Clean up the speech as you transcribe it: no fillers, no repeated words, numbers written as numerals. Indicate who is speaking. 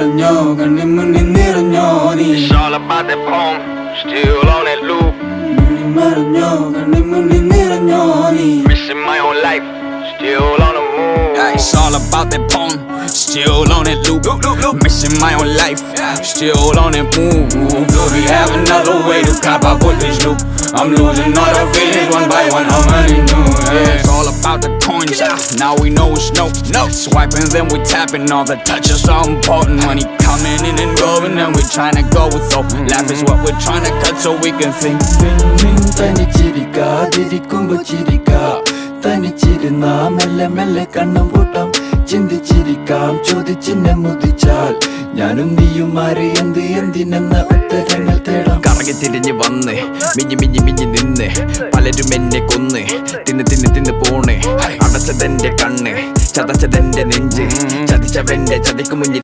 Speaker 1: മറഞ്ഞോ കണ്ണി മുന്നിൽ നിറഞ്ഞോ നീ.
Speaker 2: It's all about that poem, still on that loop.
Speaker 1: മറഞ്ഞോ കണ്ണി മുന്നിൽ നിറഞ്ഞോ നീ.
Speaker 2: Missing my own life, still on the move. It's all about that poem, still on that loop. Missing my own life, still on that move.
Speaker 1: Do we have another way to cop up with this loop? I'm losing all the feelings one by one. How many new?
Speaker 2: It's all about the coins, now we know it's no. Swiping, then we tapping, all the touches are important. Money coming in and going, and we trying to go with so. Life is what we're trying to cut so we can think.
Speaker 1: തനിച്ചിരിക്കാ ചിരിക്കുമ്പോ ചിരിക്കാ തനിച്ചിരുന്നാ മെല്ലെ മെല്ലെ കണ്ണും പൂട്ടാം. ചിന്തിച്ചിരിക്കാം ചോദിച്ചിന്നെ മുതിച്ചാൽ ഞാനും നീയും മാറി എന്തിനെന്ന ഉത്തരങ്ങൾ തേടാം.
Speaker 2: കറങ്ങി തിരിഞ്ഞ് വന്ന് മിഞ്ഞി മിഞ്ഞി മിഞ്ഞി നിന്ന് പലരും എന്നെ കൊന്ന് തിന്ന് പോണ്. അടച്ചതെന്റെ കണ്ണ് ചതച്ചതെന്റെ നെഞ്ച് ചതിച്ചവന്റെ ചതിക്കു മുന്നിൽ